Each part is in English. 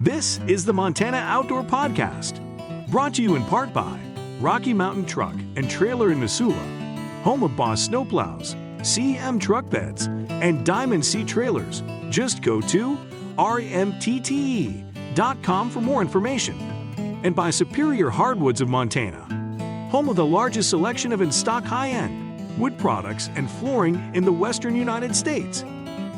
This is the Montana Outdoor Podcast, brought to you in part by Rocky Mountain Truck and Trailer in Missoula, home of Boss Snowplows, CM Truck Beds, and Diamond Sea Trailers. Just go to rmtte.com for more information. And by Superior Hardwoods of Montana, home of the largest selection of in-stock high-end wood products and flooring in the western United States.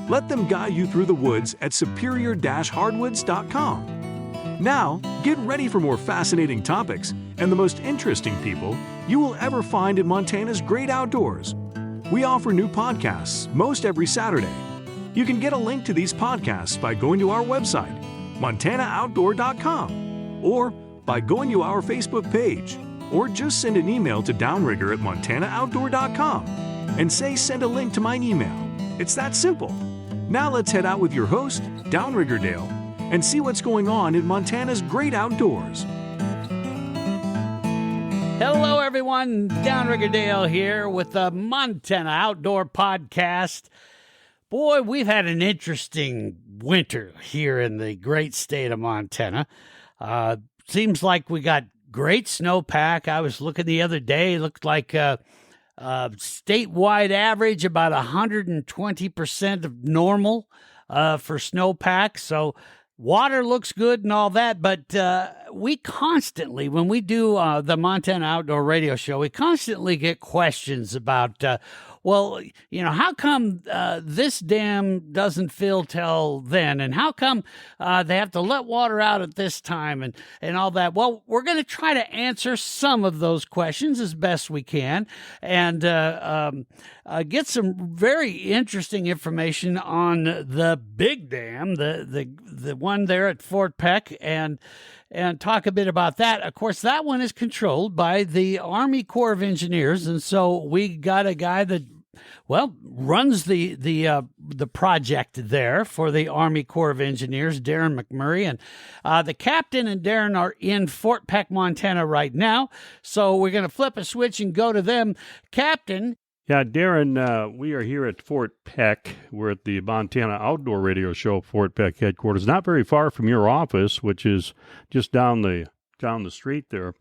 Let them guide you through the woods at superior-hardwoods.com. Now, get ready for more fascinating topics and the most interesting people you will ever find in Montana's great outdoors. We offer new podcasts most every Saturday. You can get a link to these podcasts by going to our website, montanooutdoor.com, or by going to our Facebook page, or just send an email to Downrigger at montanooutdoor.com and say send a link to my email. It's that simple. Now let's head out with your host, Downrigger Dale, and see what's going on in Montana's great outdoors. Hello, everyone. Downrigger Dale here with the Montana Outdoor Podcast. Boy, we've had an interesting winter here in the great state of Montana. Seems like we got great snowpack. I was looking the other day, looked like statewide average about 120% of normal for snowpack. So water looks good and all that, but we constantly, when we do the Montana Outdoor Radio Show, we constantly get questions about, how come this dam doesn't fill till then? And how come they have to let water out at this time and all that? Well, we're going to try to answer some of those questions as best we can and get some very interesting information on the big dam, the one there at Fort Peck, and talk a bit about that. Of course, that one is controlled by the Army Corps of Engineers, and so we got a guy that runs the project there for the Army Corps of Engineers, Darin McMurry, and the captain and Darin are in Fort Peck, Montana right now. So we're going to flip a switch and go to them. Captain. Yeah, Darin, we are here at Fort Peck. We're at the Montana Outdoor Radio Show, Fort Peck headquarters, not very far from your office, which is just down the street there.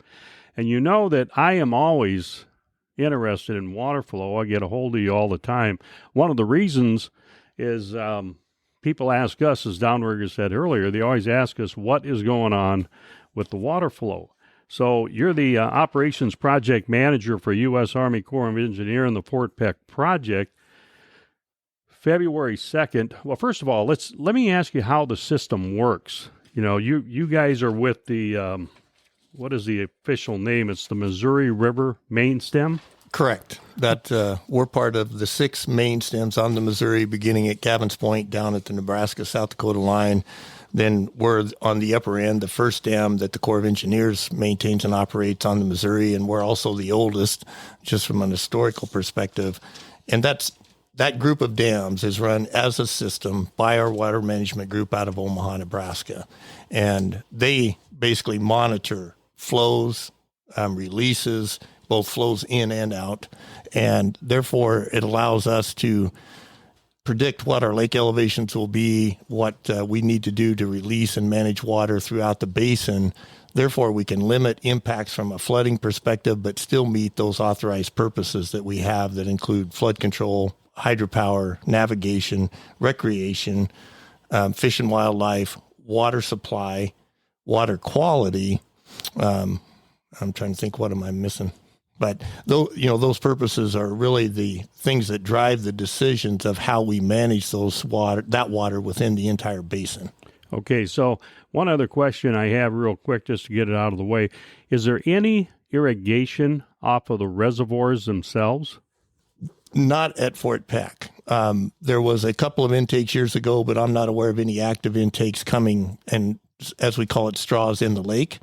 And you know that I am always interested in water flow. I get a hold of you all the time. One of the reasons is people ask us, as Downrigger said earlier, they always ask us what is going on with the water flow. So you're the operations project manager for U.S. Army Corps of Engineers and the Fort Peck project. February 2nd. Well, first of all, let me ask you how the system works. You know, you guys are with the what is the official name? It's the Missouri River main stem? Correct. That we're part of the 6 main stems on the Missouri, beginning at Gavin's Point down at the Nebraska-South Dakota line. Then we're on the upper end, the first dam that the Corps of Engineers maintains and operates on the Missouri, and we're also the oldest, just from an historical perspective. And that group of dams is run as a system by our water management group out of Omaha, Nebraska. And they basically monitor flows, releases, both flows in and out. And therefore, it allows us to predict what our lake elevations will be, what we need to do to release and manage water throughout the basin. Therefore, we can limit impacts from a flooding perspective, but still meet those authorized purposes that we have that include flood control, hydropower, navigation, recreation, fish and wildlife, water supply, water quality. I'm trying to think, what am I missing? But those purposes are really the things that drive the decisions of how we manage that water within the entire basin. Okay, so one other question I have real quick, just to get it out of the way. Is there any irrigation off of the reservoirs themselves? Not at Fort Peck. There was a couple of intakes years ago, but I'm not aware of any active intakes coming, and as we call it, straws in the lake.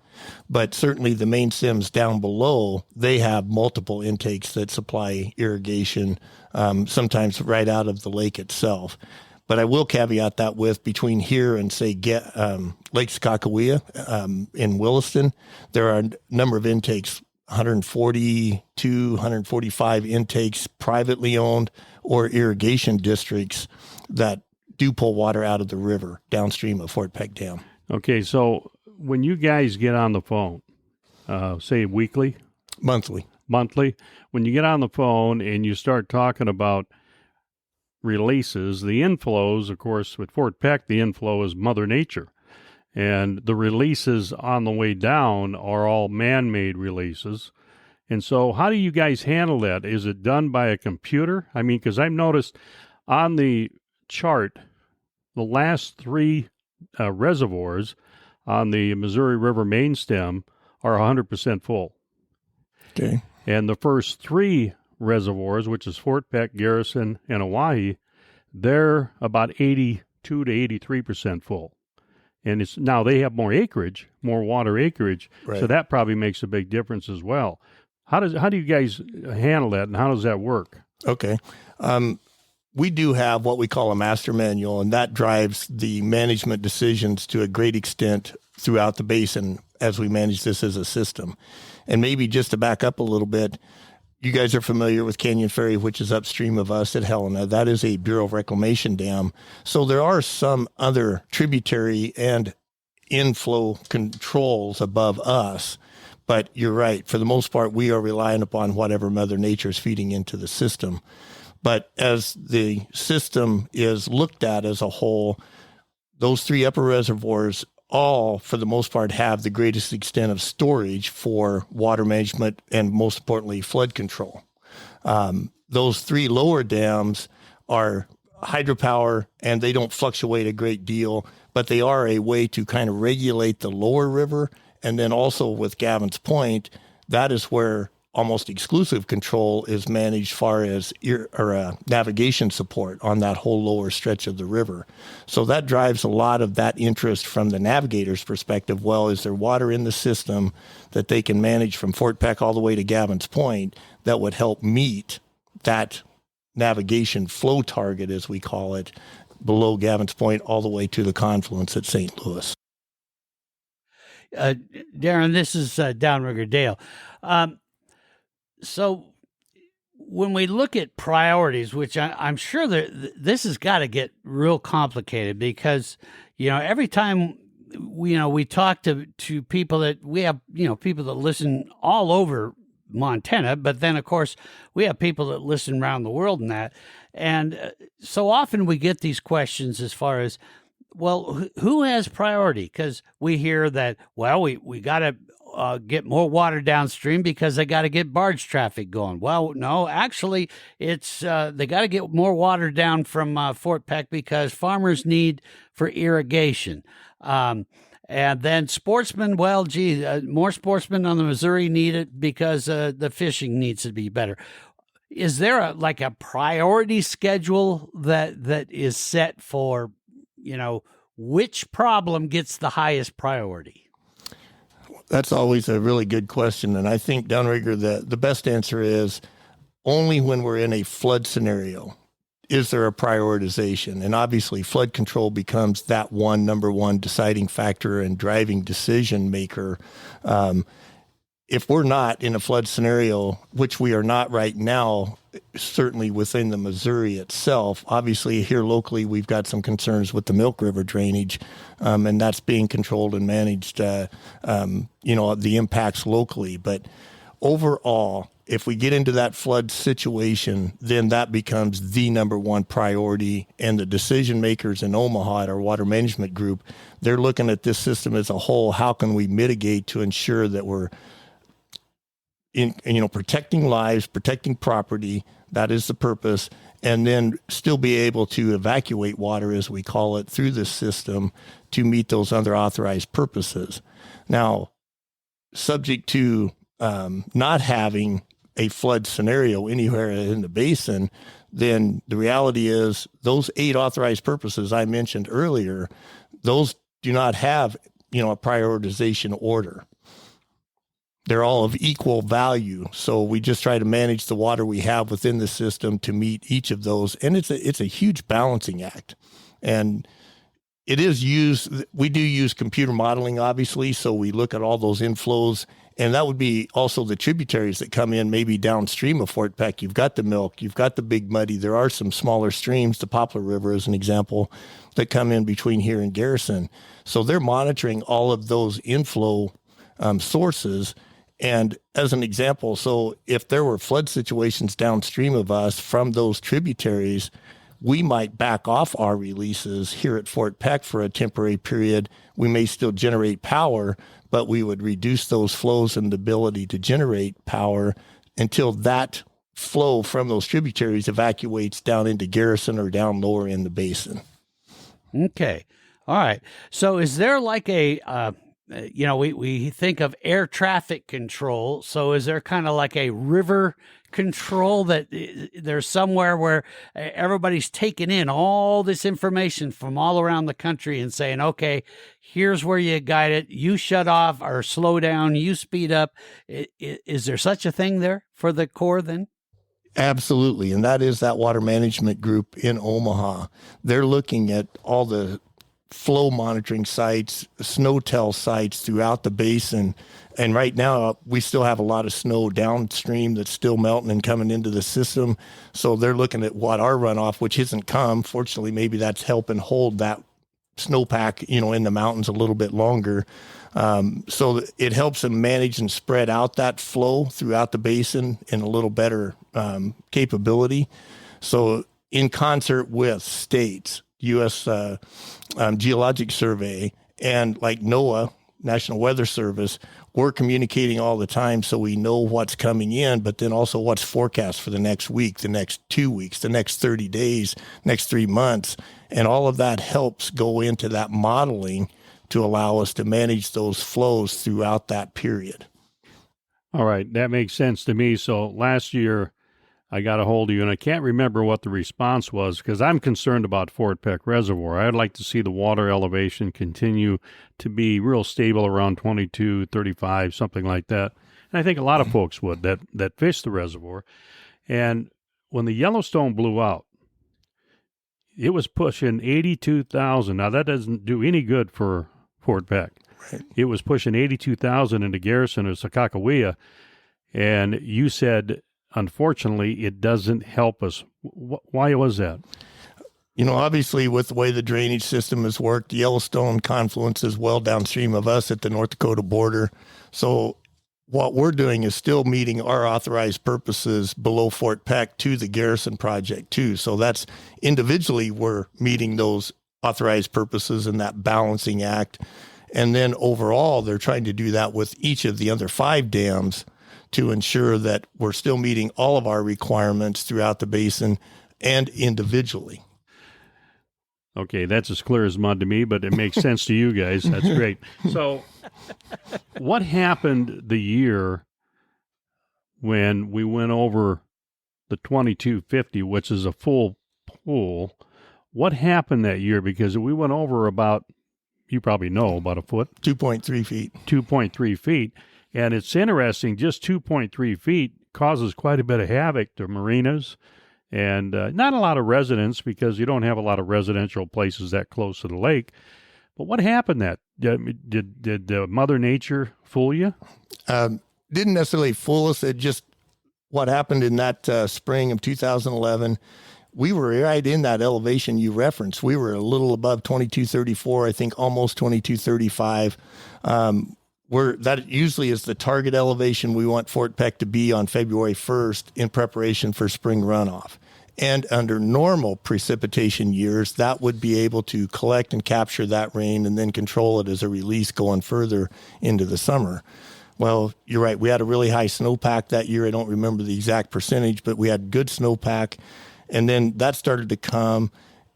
But certainly the main stems down below, they have multiple intakes that supply irrigation, sometimes right out of the lake itself. But I will caveat that with, between here and, say, Lake Sakakawea in Williston, there are a number of intakes, 142, 145 intakes, privately owned or irrigation districts that do pull water out of the river downstream of Fort Peck Dam. Okay, so when you guys get on the phone, say weekly, Monthly. monthly, when you get on the phone and you start talking about releases, the inflows, of course, with Fort Peck, the inflow is Mother Nature. And the releases on the way down are all man-made releases. And so how do you guys handle that? Is it done by a computer? I mean, because I've noticed on the chart, the last three reservoirs on the Missouri River main stem are 100% full. Okay. And the first three reservoirs, which is Fort Peck, Garrison, and Oahe, they're about 82 to 83% full. And it's now they have more acreage, more water acreage, Right. so that probably makes a big difference as well. How do you guys handle that, and how does that work? Okay. We do have what we call a master manual, and that drives the management decisions to a great extent throughout the basin as we manage this as a system. And maybe just to back up a little bit, you guys are familiar with Canyon Ferry, which is upstream of us at Helena. That is a Bureau of Reclamation dam. So there are some other tributary and inflow controls above us. But you're right. For the most part, we are relying upon whatever Mother Nature is feeding into the system. But as the system is looked at as a whole, those three upper reservoirs all, for the most part, have the greatest extent of storage for water management and, most importantly, flood control. Those three lower dams are hydropower, and they don't fluctuate a great deal, but they are a way to kind of regulate the lower river. And then also with Gavin's Point, that is where almost exclusive control is managed far as navigation support on that whole lower stretch of the river. So that drives a lot of that interest from the navigator's perspective. Well, is there water in the system that they can manage from Fort Peck all the way to Gavin's Point that would help meet that navigation flow target, as we call it, below Gavin's Point all the way to the confluence at St. Louis? Darin, this is Downrigger Dale. So when we look at priorities, which I'm sure that this has got to get real complicated because, every time, we talk to people that we have, people that listen all over Montana, but then of course we have people that listen around the world and that. And so often we get these questions as far as, well, who has priority? Because we hear that, well, we got to get more water downstream because they got to get barge traffic going. Well, no, actually, it's they got to get more water down from Fort Peck because farmers need for irrigation. And then sportsmen, well, more sportsmen on the Missouri need it because the fishing needs to be better. Is there a priority schedule that is set for, which problem gets the highest priority? That's always a really good question. And I think, Downrigger, the best answer is only when we're in a flood scenario is there a prioritization. And obviously, flood control becomes that number one deciding factor and driving decision maker. If we're not in a flood scenario, which we are not right now, certainly within the Missouri itself, obviously here locally, we've got some concerns with the Milk River drainage, and that's being controlled and managed, the impacts locally. But overall, if we get into that flood situation, then that becomes the number one priority. And the decision makers in Omaha at our water management group, they're looking at this system as a whole. How can we mitigate to ensure that we're protecting lives, protecting property? That is the purpose. And then still be able to evacuate water, as we call it, through this system to meet those other authorized purposes. Now, subject to not having a flood scenario anywhere in the basin, then the reality is those 8 authorized purposes I mentioned earlier, those do not have, a prioritization order. They're all of equal value. So we just try to manage the water we have within the system to meet each of those. And it's a huge balancing act. And it is we do use computer modeling, obviously. So we look at all those inflows And that would be also the tributaries that come in maybe downstream of Fort Peck. You've got the Milk, you've got the Big Muddy. There are some smaller streams, the Poplar River as an example, that come in between here and Garrison. So they're monitoring all of those inflow sources. And as an example, so if there were flood situations downstream of us from those tributaries, we might back off our releases here at Fort Peck for a temporary period. We may still generate power, but we would reduce those flows and the ability to generate power until that flow from those tributaries evacuates down into Garrison or down lower in the basin. Okay. All right. So is there like a, we think of air traffic control. So is there kind of like a river control that there's somewhere where everybody's taking in all this information from all around the country and saying, okay, here's where you guide it. You shut off or slow down, you speed up. Is there such a thing there for the Corps then? Absolutely. And that is that water management group in Omaha. They're looking at all the flow monitoring sites, snow-tell sites throughout the basin. And right now, we still have a lot of snow downstream that's still melting and coming into the system. So they're looking at what our runoff, which hasn't come. Fortunately, maybe that's helping hold that snowpack, in the mountains a little bit longer. So it helps them manage and spread out that flow throughout the basin in a little better capability. So in concert with states, U.S. Geologic Survey, and like NOAA, National Weather Service, we're communicating all the time so we know what's coming in, but then also what's forecast for the next week, the next 2 weeks, the next 30 days, next 3 months. And all of that helps go into that modeling to allow us to manage those flows throughout that period. All right, that makes sense to me. So last year, I got a hold of you, and I can't remember what the response was because I'm concerned about Fort Peck Reservoir. I'd like to see the water elevation continue to be real stable around 22, 35, something like that. And I think a lot of folks would that fish the reservoir. And when the Yellowstone blew out, it was pushing 82,000. Now, that doesn't do any good for Fort Peck. Right. It was pushing 82,000 into Garrison or Sakakawea, and you said, unfortunately, it doesn't help us. Why was that? Obviously, with the way the drainage system has worked, the Yellowstone confluence is well downstream of us at the North Dakota border. So what we're doing is still meeting our authorized purposes below Fort Peck to the Garrison project, too. So that's individually, we're meeting those authorized purposes in that balancing act. And then overall, they're trying to do that with each of the other 5 dams to ensure that we're still meeting all of our requirements throughout the basin and individually. Okay, that's as clear as mud to me, but it makes sense to you guys. That's great. So what happened the year when we went over the 2250, which is a full pool? What happened that year? Because we went over about, you probably know, about a foot. 2.3 feet. 2.3 feet. And it's interesting, just 2.3 feet causes quite a bit of havoc to marinas and not a lot of residents because you don't have a lot of residential places that close to the lake. But what happened that? Did Mother Nature fool you? Didn't necessarily fool us. It just what happened in that spring of 2011. We were right in that elevation you referenced. We were a little above 2234, I think almost 2235. That usually is the target elevation we want Fort Peck to be on February 1st in preparation for spring runoff. And under normal precipitation years, that would be able to collect and capture that rain and then control it as a release going further into the summer. Well, you're right. We had a really high snowpack that year. I don't remember the exact percentage, but we had good snowpack. And then that started to come.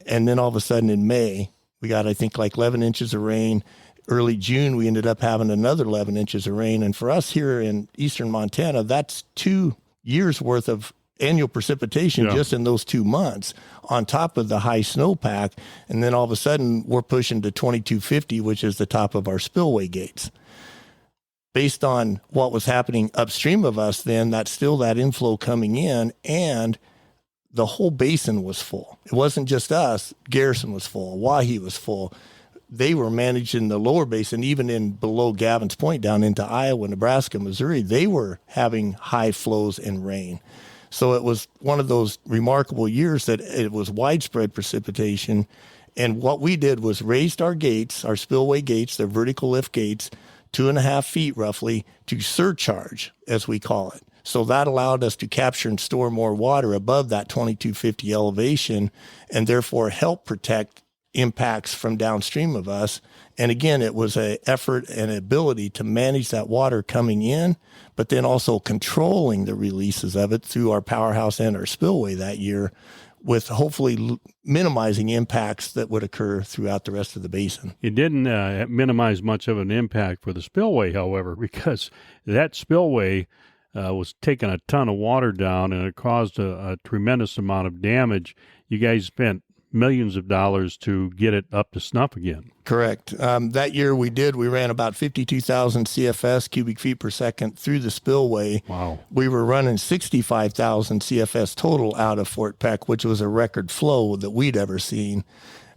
And then all of a sudden in May, we got, I think, like 11 inches of rain. Early June, we ended up having another 11 inches of rain. And for us here in eastern Montana, that's 2 years worth of annual precipitation just in those 2 months on top of the high snowpack. And then all of a sudden, we're pushing to 2250, which is the top of our spillway gates. Based on what was happening upstream of us then, that's still that inflow coming in, and the whole basin was full. It wasn't just us. Garrison was full. Wahi was full. they were managed in the lower basin, even in below Gavin's Point down into Iowa, Nebraska, Missouri, they were having high flows and rain. So it was one of those remarkable years that it was widespread precipitation. And what we did was raised our gates, our spillway gates, their vertical lift gates, 2.5 feet roughly, to surcharge, as we call it. So that allowed us to capture and store more water above that 2250 elevation and therefore help protect impacts from downstream of us. And again, it was an effort and ability to manage that water coming in, but then also controlling the releases of it through our powerhouse and our spillway that year, with hopefully minimizing impacts that would occur throughout the rest of the basin. It didn't minimize much of an impact for the spillway, however, because that spillway was taking a ton of water down, and it caused a tremendous amount of damage. You guys spent millions of dollars to get it up to snuff again. Correct. That year we ran about 52,000 CFS, cubic feet per second, through the spillway. Wow. We were running 65,000 CFS total out of Fort Peck, which was a record flow that we'd ever seen.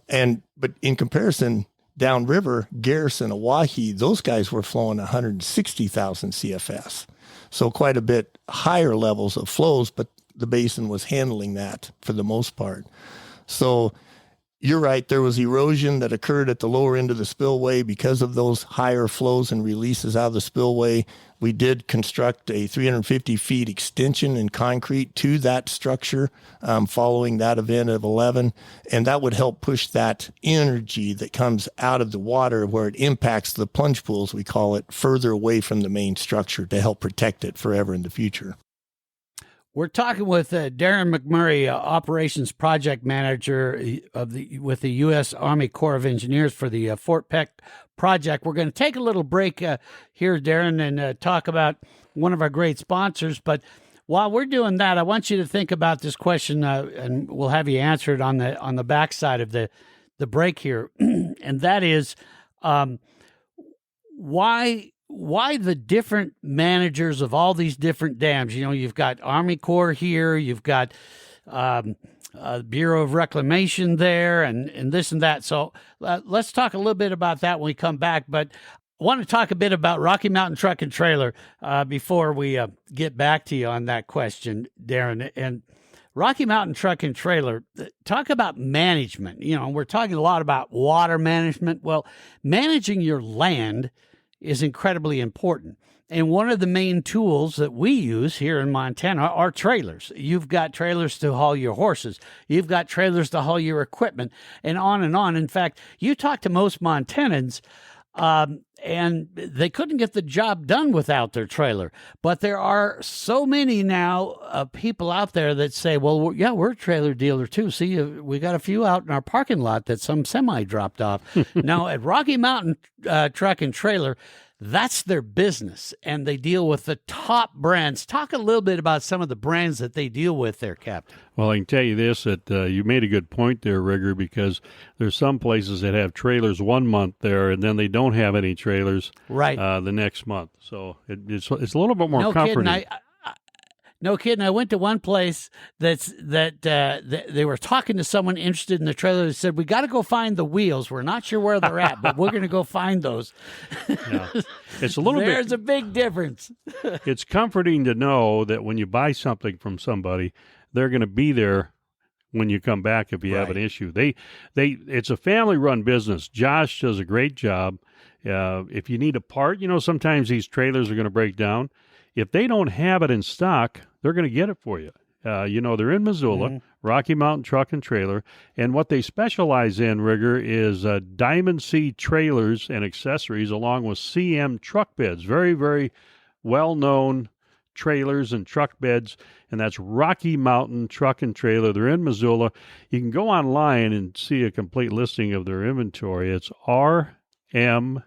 But in comparison, downriver, Garrison, Oahe, those guys were flowing 160,000 CFS. So quite a bit higher levels of flows, but the basin was handling that for the most part. So you're right, there was erosion that occurred at the lower end of the spillway because of those higher flows and releases out of the spillway. We did construct a 350 feet extension in concrete to that structure following that event of 11, and that would help push that energy that comes out of the water where it impacts the plunge pools, we call it, further away from the main structure to help protect it forever in the future. We're talking with Darin McMurry, Operations Project Manager with the U.S. Army Corps of Engineers for the Fort Peck project. We're going to take a little break here, Darin, and talk about one of our great sponsors. But while we're doing that, I want you to think about this question, and we'll have you answer it on the backside of the break here, and that is why the different managers of all these different dams? You know, you've got Army Corps here, you've got Bureau of Reclamation there, and this and that. So let's talk a little bit about that when we come back. But I want to talk a bit about Rocky Mountain Truck and Trailer before we get back to you on that question, Darin. And Rocky Mountain Truck and Trailer, talk about management. You know, we're talking a lot about water management. Well, managing your land is incredibly important. And one of the main tools that we use here in Montana are trailers. You've got trailers to haul your horses. You've got trailers to haul your equipment, and on and on. In fact, you talk to most Montanans, and they couldn't get the job done without their trailer. But there are so many now people out there that say, well, yeah, we're a trailer dealer too. See, we got a few out in our parking lot that some semi dropped off. Now, at Rocky Mountain Truck and Trailer, that's their business, and they deal with the top brands. Talk a little bit about some of the brands that they deal with there, Captain. Well, I can tell you this, that you made a good point there, Rigger, because there's some places that have trailers 1 month there, and then they don't have any trailers the next month. So it's a little bit more comforting. No kidding. I went to one place that they were talking to someone interested in the trailer. They said, we got to go find the wheels. We're not sure where they're at, but we're going to go find those. Yeah. It's a little There's a big difference. It's comforting to know that when you buy something from somebody, they're going to be there when you come back if you have an issue. It's a family-run business. Josh does a great job. If you need a part, sometimes these trailers are going to break down. If they don't have it in stock, they're going to get it for you. They're in Missoula, Rocky Mountain Truck and Trailer, and what they specialize in, Rigger, is Diamond C trailers and accessories along with CM truck beds. Very, very well-known trailers and truck beds, and that's Rocky Mountain Truck and Trailer. They're in Missoula. You can go online and see a complete listing of their inventory. It's rmtte.com.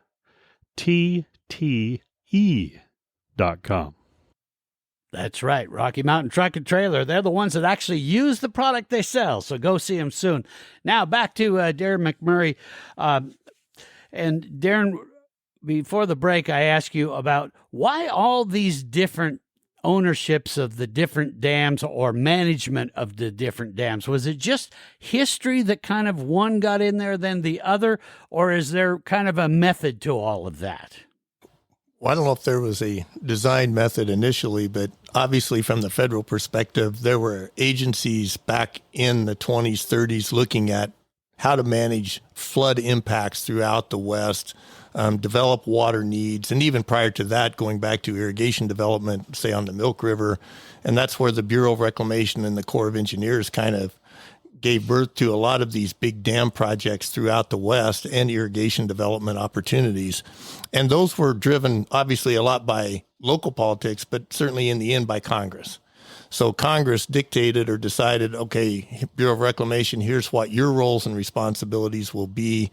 That's right. Rocky Mountain Truck and Trailer. They're the ones that actually use the product they sell. So go see them soon. Now back to Darin McMurry. And Darin, before the break, I asked you about why all these different ownerships of the different dams or management of the different dams? Was it just history that kind of one got in there than the other, or is there kind of a method to all of that? Well, I don't know if there was a design method initially, but obviously from the federal perspective, there were agencies back in the 20s, 30s looking at how to manage flood impacts throughout the West, develop water needs, and even prior to that, going back to irrigation development, say on the Milk River. And that's where the Bureau of Reclamation and the Corps of Engineers kind of gave birth to a lot of these big dam projects throughout the West and irrigation development opportunities. And those were driven obviously a lot by local politics, but certainly in the end by Congress. So Congress dictated or decided, okay, Bureau of Reclamation, here's what your roles and responsibilities will be.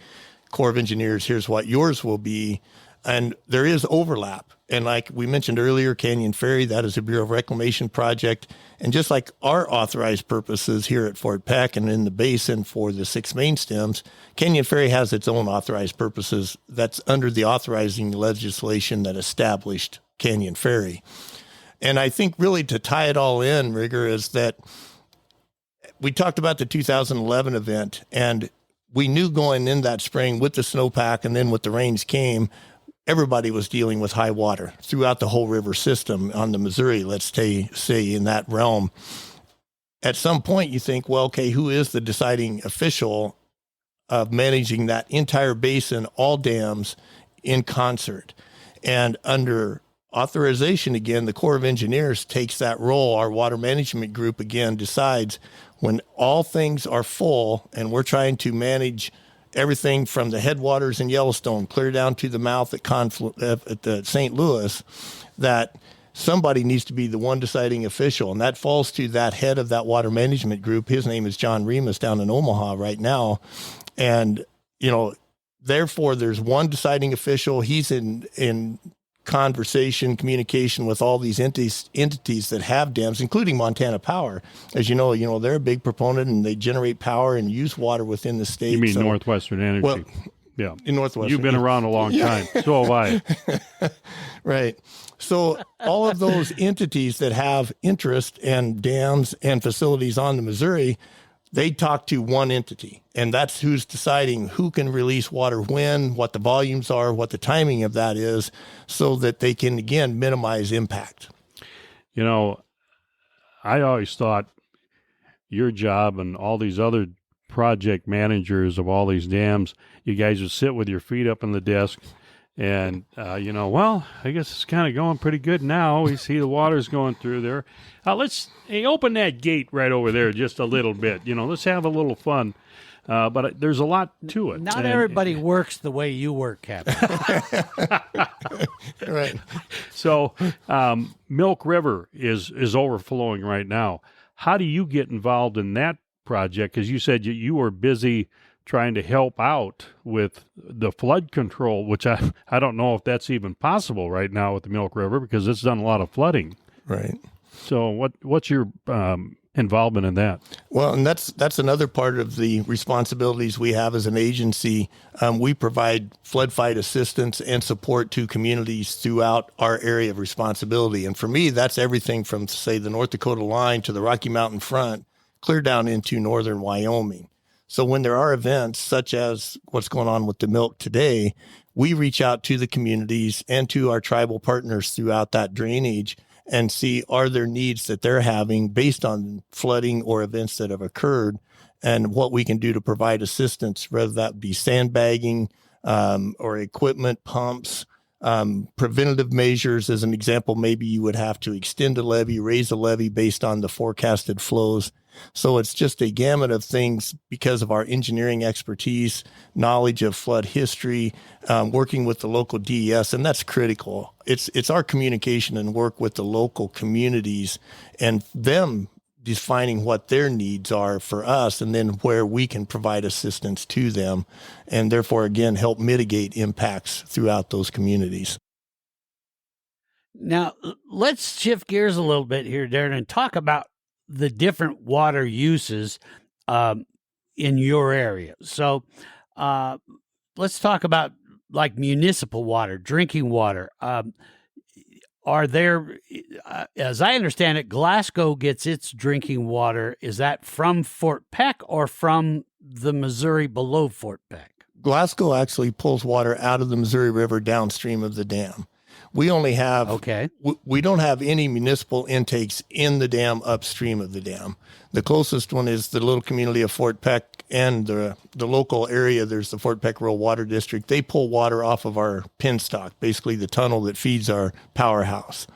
Corps of Engineers, here's what yours will be. And there is overlap. And like we mentioned earlier, Canyon Ferry, that is a Bureau of Reclamation project. And just like our authorized purposes here at Fort Peck and in the basin for the 6 main stems, Canyon Ferry has its own authorized purposes that's under the authorizing legislation that established Canyon Ferry. And I think really to tie it all in, Rigger, is that we talked about the 2011 event, and we knew going in that spring with the snowpack and then with the rains came, everybody was dealing with high water throughout the whole river system on the Missouri, let's say in that realm. At some point you think, well, okay, who is the deciding official of managing that entire basin, all dams in concert? And under authorization, again, the Corps of Engineers takes that role. Our water management group, again, decides when all things are full and we're trying to manage everything from the headwaters in Yellowstone clear down to the mouth at the St. Louis, that somebody needs to be the one deciding official. And that falls to that head of that water management group. His name is John Remus down in Omaha right now. And, therefore there's one deciding official. He's in communication with all these entities that have dams, including Montana Power. As you know, they're a big proponent and they generate power and use water within the state. You mean Northwestern Energy? Well, yeah. In Northwestern. You've been around a long time. So have I. Right. So all of those entities that have interest in dams and facilities on the Missouri, they talk to one entity, and that's who's deciding who can release water when, what the volumes are, what the timing of that is, so that they can, again, minimize impact. I always thought your job and all these other project managers of all these dams, you guys would sit with your feet up on the desk and, well, I guess it's kind of going pretty good now. We see the water's going through there. Let's open that gate right over there just a little bit. Let's have a little fun. But there's a lot to it. Not everybody works the way you work, Captain. Right. So Milk River is overflowing right now. How do you get involved in that project? Because you said you were busy trying to help out with the flood control, which I don't know if that's even possible right now with the Milk River because it's done a lot of flooding. Right. So what's your involvement in that? Well, and that's another part of the responsibilities we have as an agency. We provide flood fight assistance and support to communities throughout our area of responsibility. And for me, that's everything from, say, the North Dakota line to the Rocky Mountain front, clear down into northern Wyoming. So when there are events such as what's going on with the milk today, we reach out to the communities and to our tribal partners throughout that drainage and see are there needs that they're having based on flooding or events that have occurred and what we can do to provide assistance, whether that be sandbagging or equipment, pumps, preventative measures. As an example, maybe you would have to extend a levee, raise a levee based on the forecasted flows. So it's just a gamut of things because of our engineering expertise, knowledge of flood history, working with the local DES, and that's critical. It's our communication and work with the local communities and them defining what their needs are for us and then where we can provide assistance to them and therefore, again, help mitigate impacts throughout those communities. Now, let's shift gears a little bit here, Darin, and talk about the different water uses in your area. So let's talk about like municipal water, drinking water. are there, as I understand it, Glasgow gets its drinking water. Is that from Fort Peck or from the Missouri below Fort Peck? Glasgow actually pulls water out of the Missouri River downstream of the dam. We only have, we don't have any municipal intakes in the dam upstream of the dam. The closest one is the little community of Fort Peck and the local area. There's the Fort Peck Rural Water District. They pull water off of our penstock, basically the tunnel that feeds our powerhouse.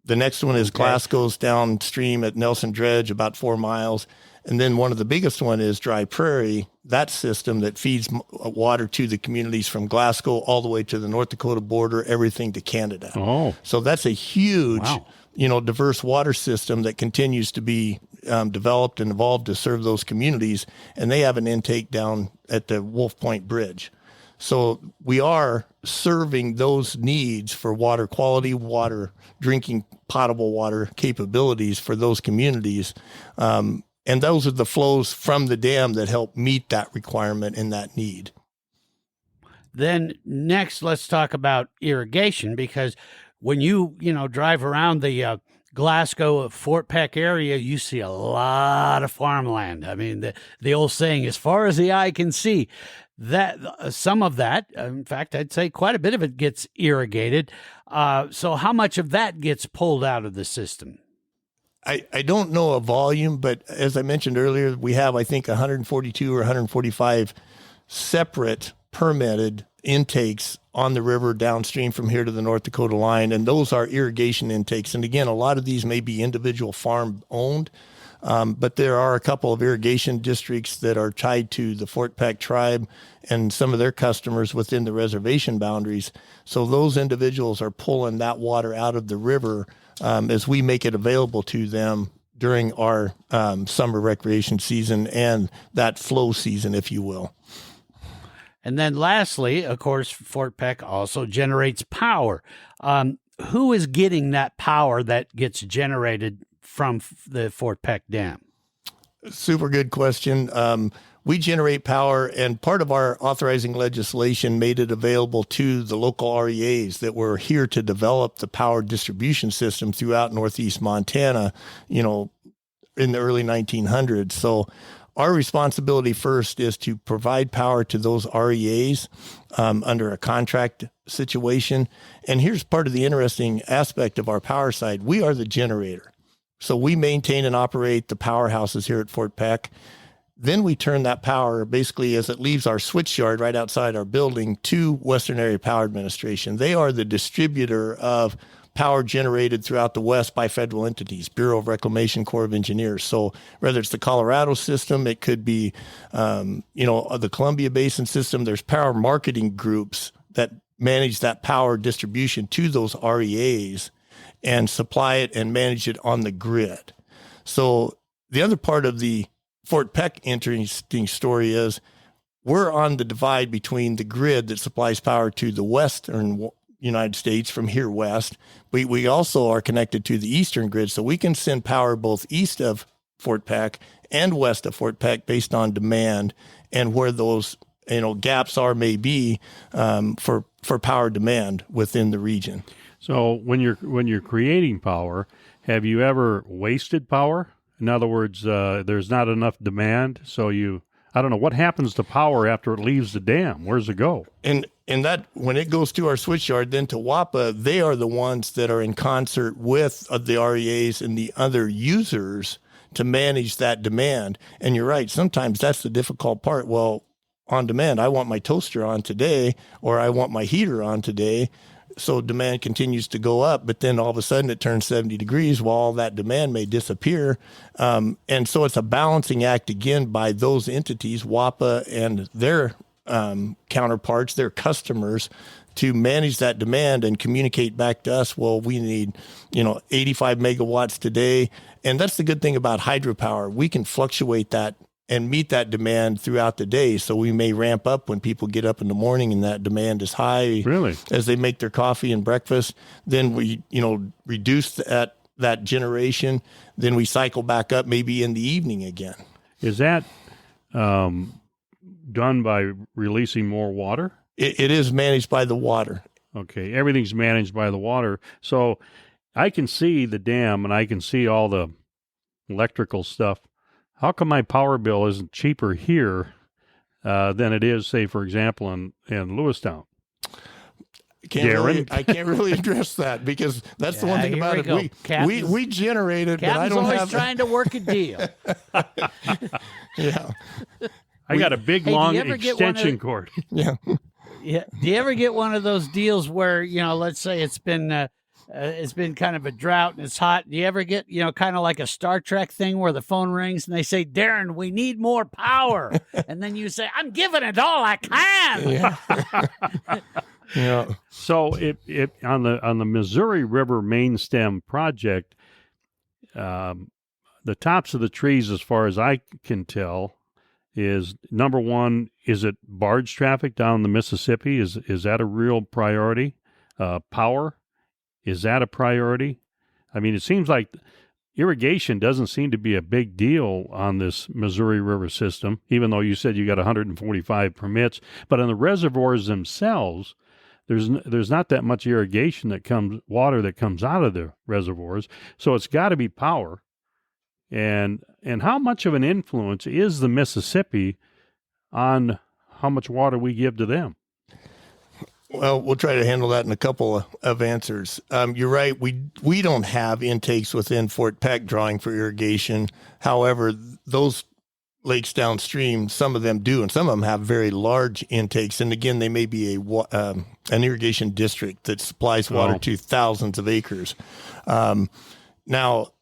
The next one is Glasgow's downstream at Nelson Dredge, about 4 miles. And then one of the biggest one is Dry Prairie, that system that feeds water to the communities from Glasgow all the way to the North Dakota border, everything to Canada. Oh. So that's a huge, diverse water system that continues to be developed and evolved to serve those communities. And they have an intake down at the Wolf Point Bridge. So we are serving those needs for water quality, water, drinking potable water capabilities for those communities. And those are the flows from the dam that help meet that requirement and that need. Then next, let's talk about irrigation, because when you drive around the Glasgow, Fort Peck area, you see a lot of farmland. I mean, the old saying, as far as the eye can see, that some of that, in fact, I'd say quite a bit of it gets irrigated. So how much of that gets pulled out of the system? I don't know a volume, but as I mentioned earlier, we have, I think, 142 or 145 separate permitted intakes on the river downstream from here to the North Dakota line. And those are irrigation intakes. And again, a lot of these may be individual farm owned, but there are a couple of irrigation districts that are tied to the Fort Peck tribe and some of their customers within the reservation boundaries. So those individuals are pulling that water out of the river as we make it available to them during our summer recreation season and that flow season, if you will. And then lastly, of course, Fort Peck also generates power. Who is getting that power that gets generated from the Fort Peck Dam? Super good question. We generate power, and part of our authorizing legislation made it available to the local REAs that were here to develop the power distribution system throughout Northeast Montana, in the early 1900s. So our responsibility first is to provide power to those REAs under a contract situation. And here's part of the interesting aspect of our power side. We are the generator. So we maintain and operate the powerhouses here at Fort Peck. Then we turn that power, basically as it leaves our switch yard right outside our building, to Western Area Power Administration. They are the distributor of power generated throughout the West by federal entities, Bureau of Reclamation, Corps of Engineers. So whether it's the Colorado system, it could be, the Columbia Basin system, there's power marketing groups that manage that power distribution to those REAs and supply it and manage it on the grid. So the other part of the Fort Peck interesting story is we're on the divide between the grid that supplies power to the western United States from here west. We also are connected to the eastern grid, so we can send power both east of Fort Peck and west of Fort Peck based on demand and where those gaps are maybe for power demand within the region. So when you're creating power, have you ever wasted power? In other words, there's not enough demand, so I don't know, what happens to power after it leaves the dam? Where does it go? And that, when it goes to our switch yard, then to WAPA, they are the ones that are in concert with the REAs and the other users to manage that demand. And you're right, sometimes that's the difficult part. Well, on demand, I want my toaster on today, or I want my heater on today. So demand continues to go up, but then all of a sudden it turns 70 degrees. Well, all that demand may disappear. And so it's a balancing act again by those entities, WAPA and their counterparts, their customers, to manage that demand and communicate back to us, well, we need, 85 megawatts today. And that's the good thing about hydropower. We can fluctuate that and meet that demand throughout the day. So we may ramp up when people get up in the morning and that demand is high. Really? As they make their coffee and breakfast. Then we, reduce that generation. Then we cycle back up maybe in the evening again. Is that done by releasing more water? It is managed by the water. Okay, everything's managed by the water. So I can see the dam and I can see all the electrical stuff. How come my power bill isn't cheaper here than it is, say, for example, in Lewistown? I can't really address that because that's the one thing about it. We generate it, but I don't always have. Trying to work a deal. Yeah, I got a big long extension cord. Yeah. Yeah. Do you ever get one of those deals where, let's say it's been kind of a drought and it's hot. Do you ever get, kind of like a Star Trek thing where the phone rings and they say, Darin, we need more power. And then you say, I'm giving it all I can. Yeah. Yeah. So it on the Missouri River main stem project, the tops of the trees, as far as I can tell, is number one. Is it barge traffic down the Mississippi? Is that a real priority? Power, is that a priority? I mean, it seems like irrigation doesn't seem to be a big deal on this Missouri River system, even though you said you got 145 permits. But on the reservoirs themselves, there's not that much irrigation water that comes out of the reservoirs. So it's got to be power. And how much of an influence is the Mississippi on how much water we give to them? Well, we'll try to handle that in a couple of answers. You're right. We don't have intakes within Fort Peck drawing for irrigation. However, those lakes downstream, some of them do, and some of them have very large intakes. And again, they may be an irrigation district that supplies water to thousands of acres. Now,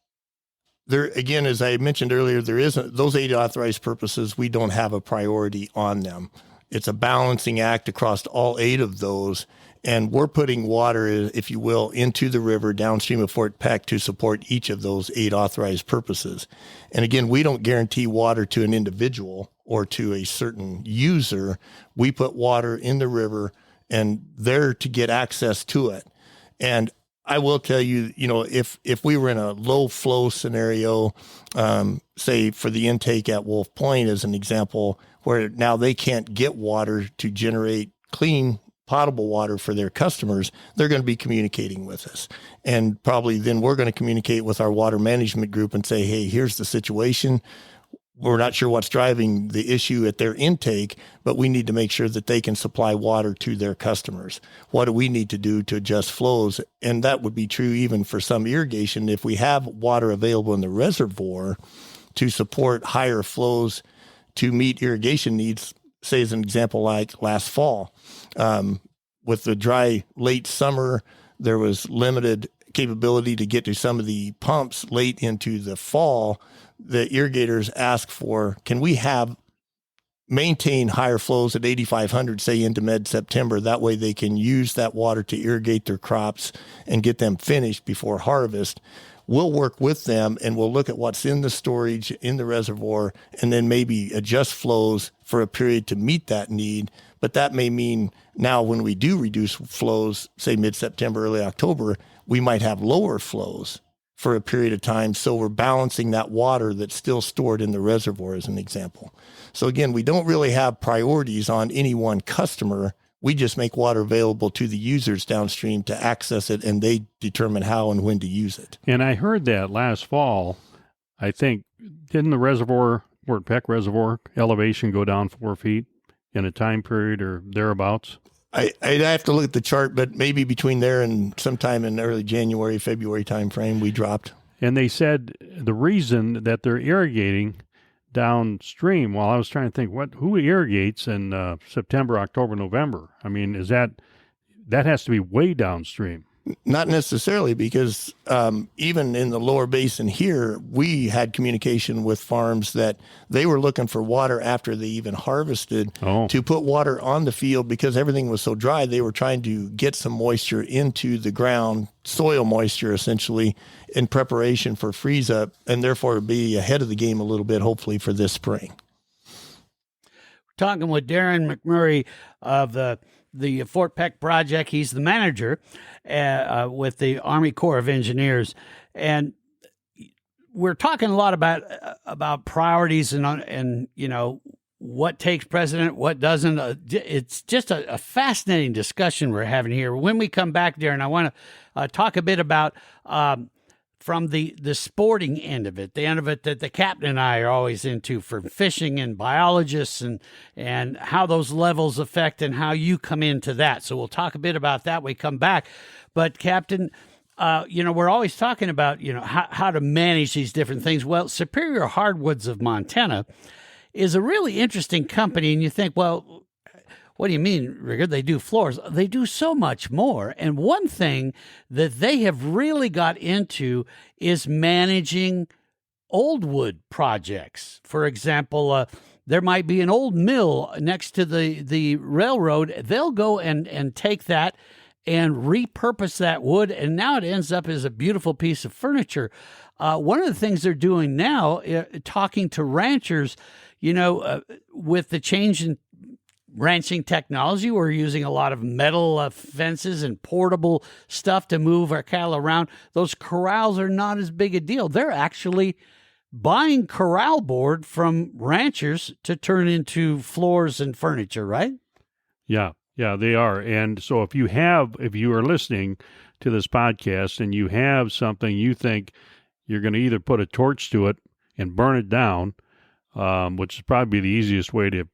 there again, as I mentioned earlier, there isn't those 8 authorized purposes. We don't have a priority on them. It's a balancing act across all 8 of those. And we're putting water, if you will, into the river downstream of Fort Peck to support each of those 8 authorized purposes. And again, we don't guarantee water to an individual or to a certain user. We put water in the river and they're to get access to it. And I will tell you, if we were in a low flow scenario, say for the intake at Wolf Point as an example, where now they can't get water to generate clean potable water for their customers, they're going to be communicating with us. And probably then we're going to communicate with our water management group and say, hey, here's the situation. We're not sure what's driving the issue at their intake, but we need to make sure that they can supply water to their customers. What do we need to do to adjust flows? And that would be true even for some irrigation. If we have water available in the reservoir to support higher flows to meet irrigation needs, say as an example, like last fall, with the dry late summer, there was limited capability to get to some of the pumps late into the fall. The irrigators ask for, can we maintain higher flows at 8,500, say into mid-September? That way they can use that water to irrigate their crops and get them finished before harvest. We'll work with them and we'll look at what's in the storage in the reservoir and then maybe adjust flows for a period to meet that need. But that may mean now when we do reduce flows, say mid-September, early October, we might have lower flows for a period of time. So we're balancing that water that's still stored in the reservoir as an example. So again, we don't really have priorities on any one customer. We just make water available to the users downstream to access it, and they determine how and when to use it. And I heard that last fall, I think, didn't the reservoir, Fort Peck Reservoir, elevation go down 4 feet in a time period or thereabouts? I'd have to look at the chart, but maybe between there and sometime in early January, February timeframe, we dropped. And they said the reason that they're irrigating downstream, well, I was trying to think, who irrigates in September, October, November? I mean, that has to be way downstream. Not necessarily, because even in the lower basin here, we had communication with farms that they were looking for water after they even harvested to put water on the field because everything was so dry. They were trying to get some moisture into the ground, soil moisture essentially, in preparation for freeze up, and therefore be ahead of the game a little bit, hopefully, for this spring. Talking with Darin McMurry of the Fort Peck project. He's the manager with the Army Corps of Engineers. And we're talking a lot about priorities and what takes precedent, what doesn't. It's just a fascinating discussion we're having here. When we come back, Darin, I want to talk a bit about from the sporting end of it, the end of it that the captain and I are always into for fishing and biologists and how those levels affect and how you come into that. So we'll talk a bit about that when we come back. But Captain, we're always talking about, how to manage these different things. Well, Superior Hardwoods of Montana is a really interesting company. And you think, well, what do you mean, Rigger? They do floors. They do so much more. And one thing that they have really got into is managing old wood projects. For example, there might be an old mill next to the railroad. They'll go and take that and repurpose that wood, and now it ends up as a beautiful piece of furniture. One of the things they're doing now, talking to ranchers, with the change in ranching technology, we're using a lot of metal fences and portable stuff to move our cattle around. Those corrals are not as big a deal. They're actually buying corral board from ranchers to turn into floors and furniture, right? Yeah, they are. And so if you are listening to this podcast and you have something you think you're going to either put a torch to it and burn it down, which is probably the easiest way to,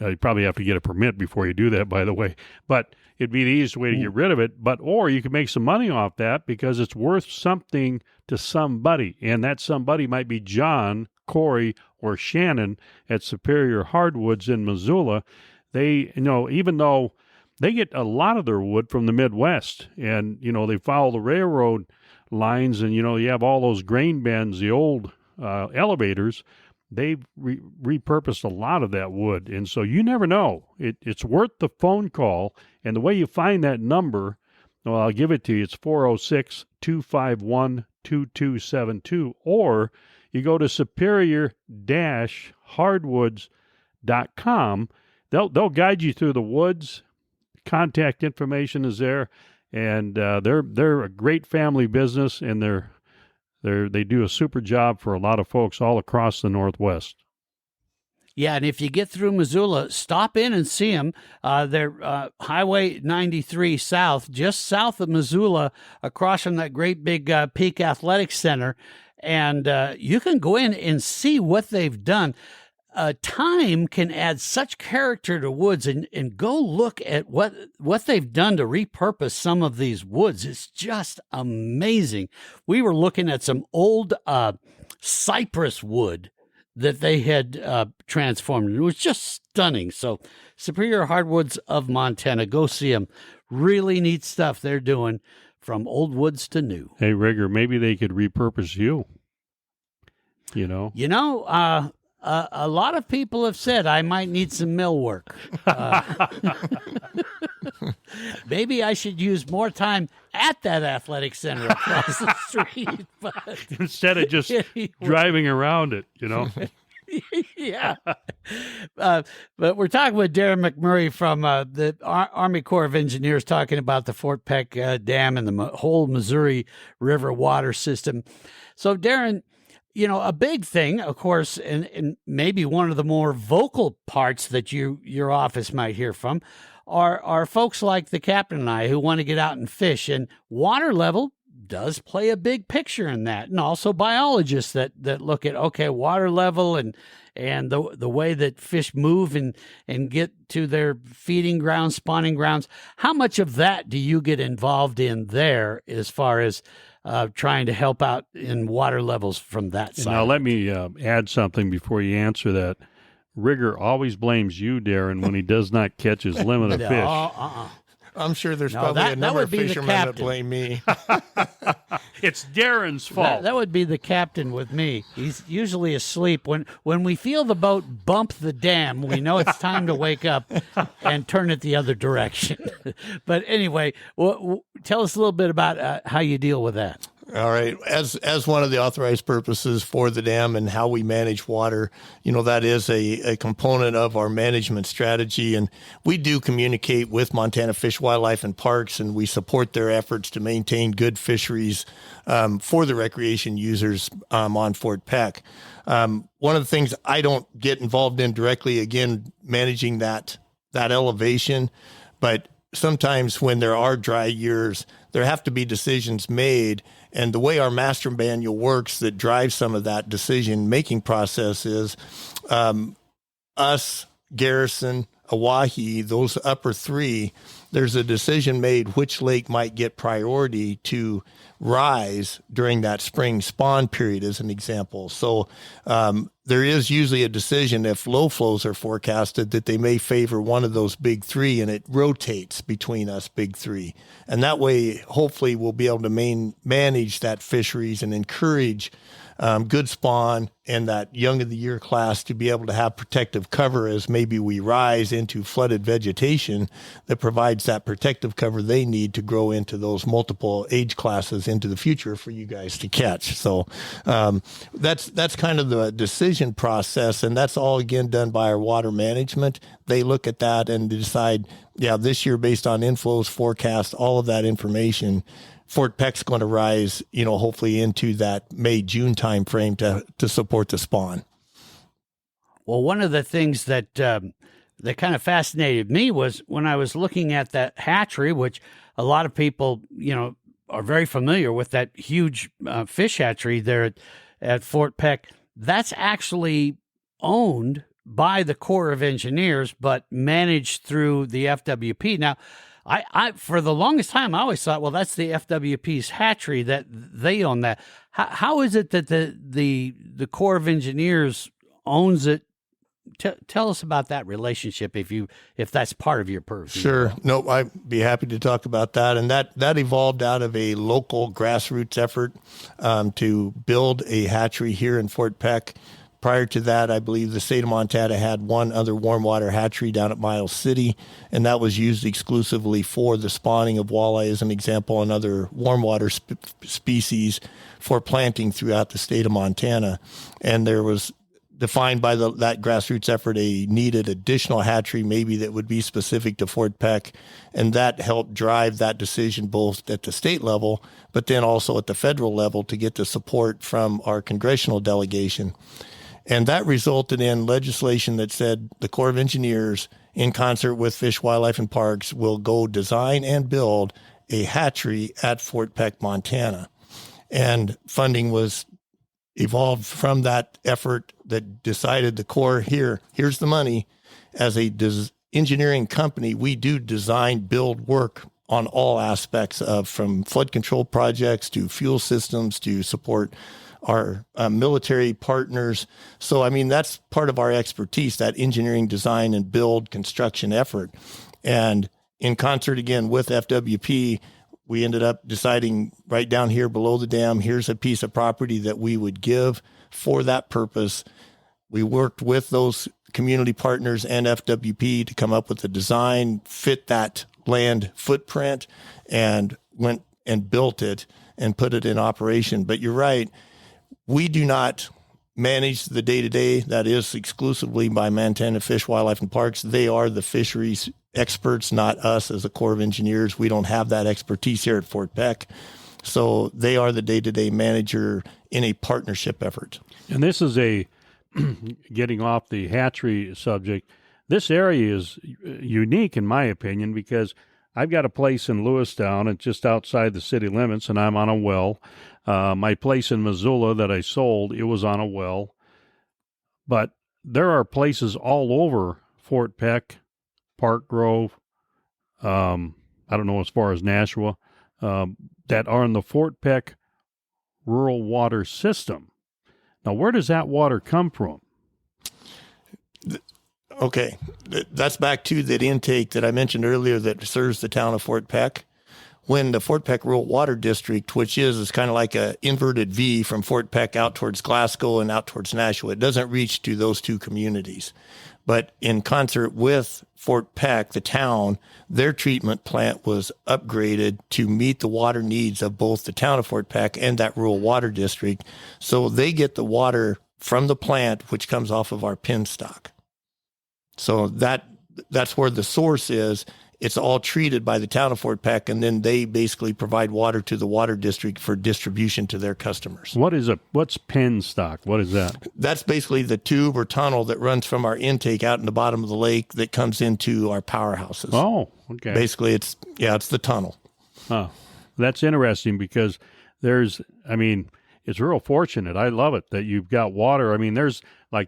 you probably have to get a permit before you do that, by the way, but it'd be the easiest way to get rid of it. Or you can make some money off that because it's worth something to somebody. And that somebody might be John, Corey, or Shannon at Superior Hardwoods in Missoula. They, even though they get a lot of their wood from the Midwest and, they follow the railroad lines and, you have all those grain bins, the old elevators, they've repurposed a lot of that wood. And so you never know. It's worth the phone call. And the way you find that number, well, I'll give it to you. It's 406-251-2272. Or you go to superior-hardwoods.com. They'll guide you through the woods. Contact information is there. And they're a great family business, and they do a super job for a lot of folks all across the Northwest. Yeah, and if you get through Missoula, stop in and see them. They're Highway 93 South, just south of Missoula, across from that great big Peak Athletics Center. And you can go in and see what they've done. Time can add such character to woods, and go look at what they've done to repurpose some of these woods. It's just amazing. We were looking at some old cypress wood that they had transformed. It was just stunning. So Superior Hardwoods of Montana, go see them. Really neat stuff they're doing from old woods to new. Hey, Rigger, maybe they could repurpose you. A lot of people have said I might need some mill work. Maybe I should use more time at that athletic center across the street. But instead of just driving around it, Yeah. But we're talking with Darin McMurry from the Army Corps of Engineers, talking about the Fort Peck Dam and the whole Missouri River water system. So, Darin, a big thing, of course, and maybe one of the more vocal parts that your office might hear from are folks like the captain and I who want to get out and fish. And water level does play a big picture in that. And also biologists that look at, water level and the way that fish move and get to their feeding grounds, spawning grounds. How much of that do you get involved in there as far as trying to help out in water levels from that side? Now, let me add something before you answer that. Rigger always blames you, Darin, when he does not catch his limit of fish. I'm sure there's probably a number of fishermen that blame me. It's Darin's fault. That would be the captain with me. He's usually asleep. When we feel the boat bump the dam, we know it's time to wake up and turn it the other direction. But anyway, tell us a little bit about how you deal with that. All right. As one of the authorized purposes for the dam and how we manage water, that is a component of our management strategy. And we do communicate with Montana Fish, Wildlife, and Parks, and we support their efforts to maintain good fisheries for the recreation users on Fort Peck. One of the things I don't get involved in directly, again, managing that elevation, but sometimes when there are dry years, there have to be decisions made. And the way our master manual works that drives some of that decision-making process is us, Garrison, Oahe, those upper three, there's a decision made which lake might get priority to rise during that spring spawn period, as an example. So there is usually a decision if low flows are forecasted that they may favor one of those big three, and it rotates between us big three. And that way, hopefully, we'll be able to manage that fisheries and encourage good spawn and that young of the year class to be able to have protective cover as maybe we rise into flooded vegetation that provides that protective cover they need to grow into those multiple age classes into the future for you guys to catch. So that's kind of the decision process, and that's all again done by our water management. They look at that and decide, this year based on inflows, forecast, all of that information, Fort Peck's going to rise, hopefully into that May, June time frame to support the spawn. Well, one of the things that kind of fascinated me was when I was looking at that hatchery, which a lot of people, are very familiar with, that huge fish hatchery there at Fort Peck. That's actually owned by the Corps of Engineers, but managed through the FWP. Now, I for the longest time, I always thought, well, that's the FWP's hatchery, that they own that. How is it that the Corps of Engineers owns it? Tell us about that relationship, if that's part of your purview. Sure. No, I'd be happy to talk about that. And that evolved out of a local grassroots effort to build a hatchery here in Fort Peck. Prior to that, I believe the state of Montana had one other warm water hatchery down at Miles City, and that was used exclusively for the spawning of walleye, as an example, and other warm water species for planting throughout the state of Montana. And there was defined by that grassroots effort a needed additional hatchery, maybe that would be specific to Fort Peck, and that helped drive that decision both at the state level, but then also at the federal level to get the support from our congressional delegation. And that resulted in legislation that said the Corps of Engineers, in concert with Fish, Wildlife, and Parks, will go design and build a hatchery at Fort Peck, Montana. And funding was evolved from that effort that decided the Corps, here's the money. As a engineering company, we do design, build work on all aspects of, from flood control projects to fuel systems to support our military partners. So, that's part of our expertise, that engineering, design, and build construction effort. And in concert, again, with FWP, we ended up deciding right down here below the dam, here's a piece of property that we would give for that purpose. We worked with those community partners and FWP to come up with a design, fit that land footprint, and went and built it and put it in operation. But you're right, we do not manage the day-to-day. That is exclusively by Montana Fish, Wildlife, and Parks. They are the fisheries experts, not us as a Corps of Engineers. We don't have that expertise here at Fort Peck. So they are the day-to-day manager in a partnership effort. And this is getting off the hatchery subject, this area is unique in my opinion because I've got a place in Lewistown. It's just outside the city limits, and I'm on a well. My place in Missoula that I sold, it was on a well. But there are places all over Fort Peck, Park Grove, I don't know as far as Nashua, that are in the Fort Peck rural water system. Now, where does that water come from? Okay, that's back to that intake that I mentioned earlier that serves the town of Fort Peck. when the Fort Peck Rural Water District, which is kind of like a inverted V from Fort Peck out towards Glasgow and out towards Nashua, it doesn't reach to those two communities. But in concert with Fort Peck, the town, their treatment plant was upgraded to meet the water needs of both the town of Fort Peck and that rural water district. So they get the water from the plant, which comes off of our penstock. So that's where the source is. It's all treated by the town of Fort Peck, and then they basically provide water to the water district for distribution to their customers. What's penstock? What is that? That's basically the tube or tunnel that runs from our intake out in the bottom of the lake that comes into our powerhouses. Oh, okay. Basically, it's the tunnel. Oh, that's interesting because it's real fortunate. I love it that you've got water. I mean, there's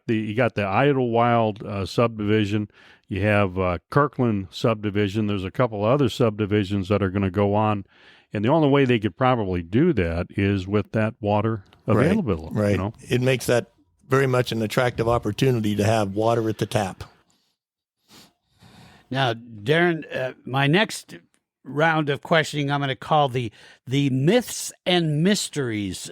you got the Idlewild subdivision. You have Kirkland subdivision. There's a couple other subdivisions that are going to go on. And the only way they could probably do that is with that water available. Right. You know? It makes that very much an attractive opportunity to have water at the tap. Now, Darin, my next round of questioning I'm going to call the myths and mysteries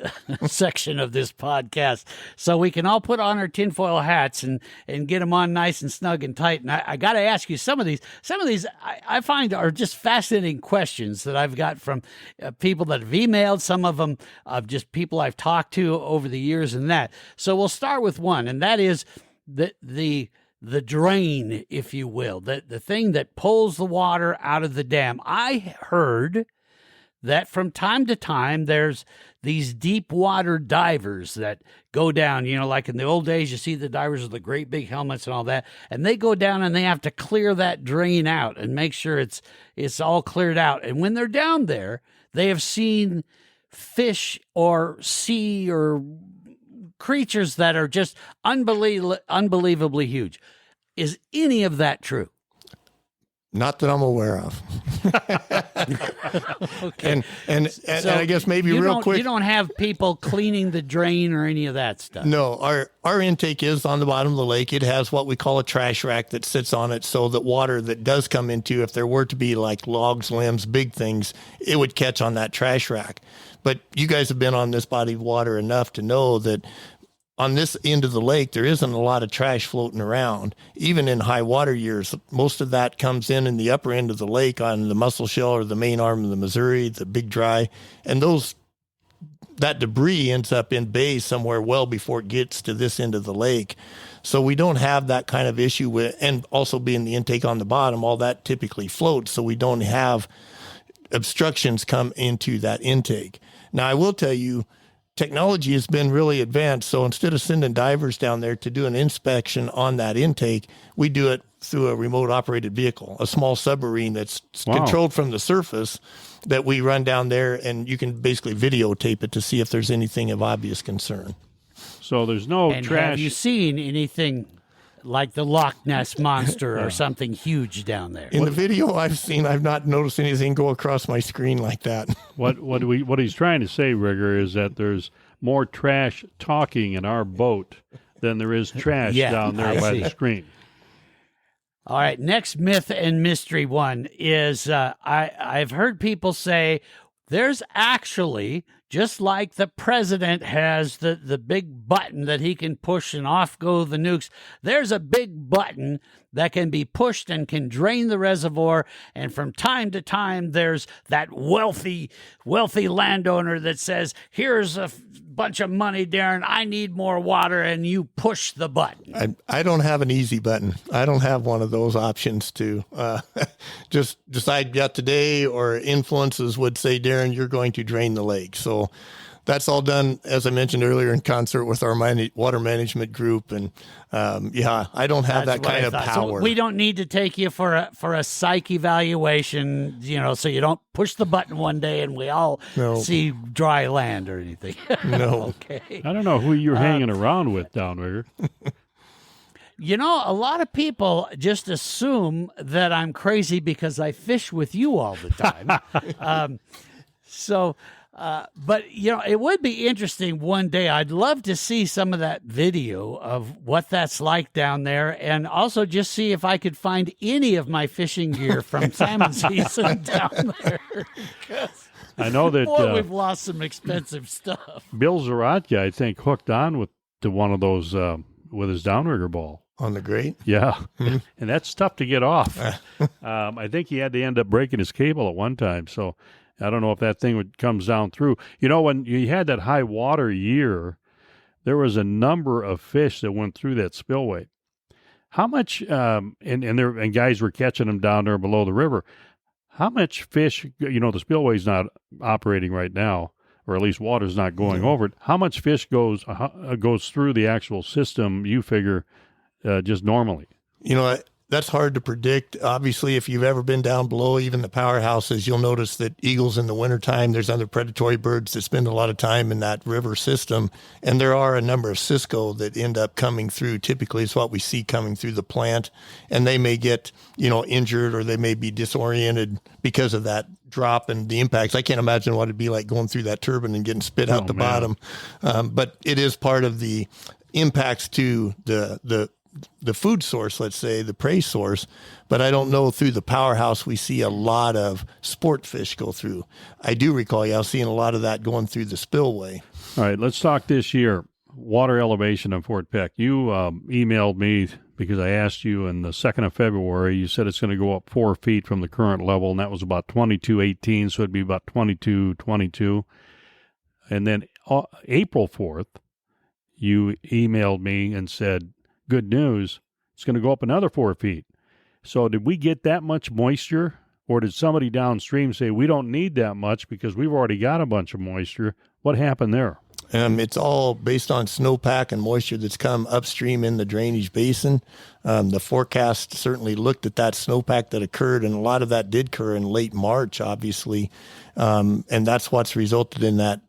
section of this podcast, so we can all put on our tinfoil hats and get them on nice and snug and tight. And I got to ask you some of these I find are just fascinating questions that I've got from people that have emailed, some of them of just people I've talked to over the years and that. So we'll start with one, and that is the drain, if you will, the thing that pulls the water out of the dam. I heard that from time to time there's these deep water divers that go down, like in the old days, you see the divers with the great big helmets and all that, and they go down and they have to clear that drain out and make sure it's all cleared out. And when they're down there, they have seen fish or sea or creatures that are just unbelievably huge. Is any of that true? Not that I'm aware of. Okay. And So I guess maybe real quick. You don't have people cleaning the drain or any of that stuff. No, our intake is on the bottom of the lake. It has what we call a trash rack that sits on it, so that water that does come into, if there were to be like logs, limbs, big things, it would catch on that trash rack. But you guys have been on this body of water enough to know that on this end of the lake, there isn't a lot of trash floating around. Even in high water years, most of that comes in the upper end of the lake on the Muscle Shell or the main arm of the Missouri, the Big Dry. And that debris ends up in bays somewhere well before it gets to this end of the lake. So we don't have that kind of issue with, and also being the intake on the bottom, all that typically floats. So we don't have obstructions come into that intake. Now, I will tell you, technology has been really advanced. So instead of sending divers down there to do an inspection on that intake, we do it through a remote operated vehicle, a small submarine that's controlled from the surface that we run down there, and you can basically videotape it to see if there's anything of obvious concern. So there's no trash. Have you seen anything like the Loch Ness Monster or something huge down there? In the video I've seen, I've not noticed anything go across my screen like that. What he's trying to say, Rigger, is that there's more trash talking in our boat than there is trash down there by the screen. All right, next myth and mystery one is I've heard people say there's actually, just like the president has the big button that he can push and off go the nukes, there's a big button that can be pushed and can drain the reservoir. And from time to time, there's that wealthy landowner that says, here's a bunch of money, Darin, I need more water, and you push the button. I don't have an easy button. I don't have one of those options to just decide, today, or influences would say, Darin, you're going to drain the lake. So that's all done, as I mentioned earlier, in concert with our water management group. And I don't have that kind of power. So we don't need to take you for a psych evaluation, so you don't push the button one day and we all see dry land or anything. No. Okay. I don't know who you're hanging around with, Downrigger. A lot of people just assume that I'm crazy because I fish with you all the time. But, it would be interesting one day. I'd love to see some of that video of what that's like down there, and also just see if I could find any of my fishing gear from salmon season down there. I know that Boy, we've lost some expensive stuff. Bill Zaratka, I think, hooked on to one of those with his downrigger ball. On the grate? Yeah, and that's tough to get off. I think he had to end up breaking his cable at one time, so I don't know if that thing comes down through. When you had that high water year, there was a number of fish that went through that spillway. How much, and guys were catching them down there below the river. How much fish, the spillway's not operating right now, or at least water's not going over it. How much fish goes through the actual system, you figure, just normally? That's hard to predict. Obviously, if you've ever been down below, even the powerhouses, you'll notice that eagles in the wintertime, there's other predatory birds that spend a lot of time in that river system. And there are a number of cisco that end up coming through. Typically, it's what we see coming through the plant. And they may get, injured, or they may be disoriented because of that drop and the impacts. I can't imagine what it'd be like going through that turbine and getting spit out the bottom. But it is part of the impacts to the food source, let's say, the prey source, but I don't know through the powerhouse we see a lot of sport fish go through. I do recall, I was seeing a lot of that going through the spillway. All right, let's talk this year. Water elevation in Fort Peck. You emailed me because I asked you on the 2nd of February. You said it's going to go up 4 feet from the current level, and that was about 2218, so it'd be about 2222. And then April 4th, you emailed me and said, good news, it's going to go up another 4 feet. So did we get that much moisture, or did somebody downstream say we don't need that much because we've already got a bunch of moisture? What happened there? It's all based on snowpack and moisture that's come upstream in the drainage basin. The forecast certainly looked at that snowpack that occurred, and a lot of that did occur in late March, obviously. And that's what's resulted in that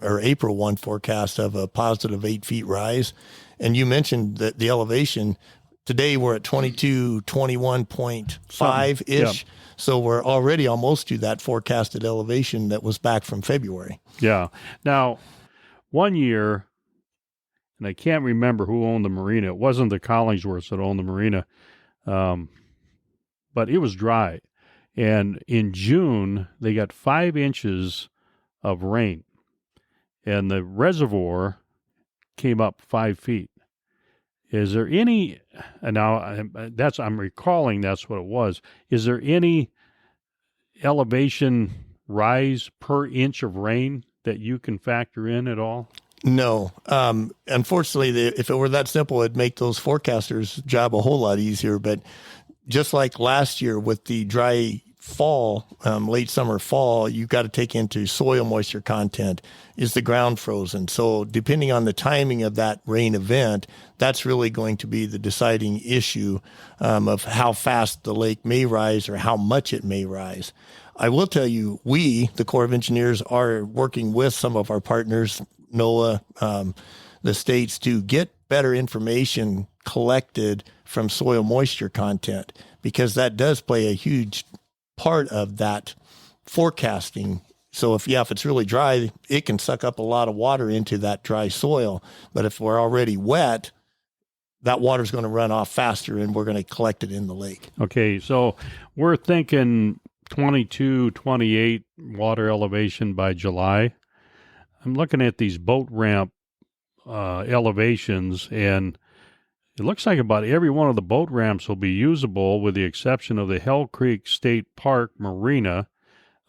April 1 forecast of a positive 8 feet rise. And you mentioned that the elevation. Today we're at 21.5-ish. Yeah. So we're already almost to that forecasted elevation that was back from February. Yeah. Now, one year, and I can't remember who owned the marina. It wasn't the Collingsworths that owned the marina, but it was dry. And in June, they got 5 inches of rain. And the reservoir came up 5 feet. Is there any, and now I'm recalling that's what it was. Is there any elevation rise per inch of rain that you can factor in at all? No. Unfortunately, if it were that simple, it'd make those forecasters' job a whole lot easier. But just like last year with the dry fall, late summer, fall, you've got to take into soil moisture content. Is the ground frozen? So depending on the timing of that rain event, that's really going to be the deciding issue of how fast the lake may rise or how much it may rise. I will tell you, we, the Corps of Engineers, are working with some of our partners, NOAA, the states, to get better information collected from soil moisture content, because that does play a huge part of that forecasting. So if it's really dry, it can suck up a lot of water into that dry soil. But if we're already wet, that water's going to run off faster and we're going to collect it in the lake. Okay, so we're thinking 22, 28 water elevation by July. I'm looking at these boat ramp elevations, and it looks like about every one of the boat ramps will be usable with the exception of the Hell Creek State Park Marina.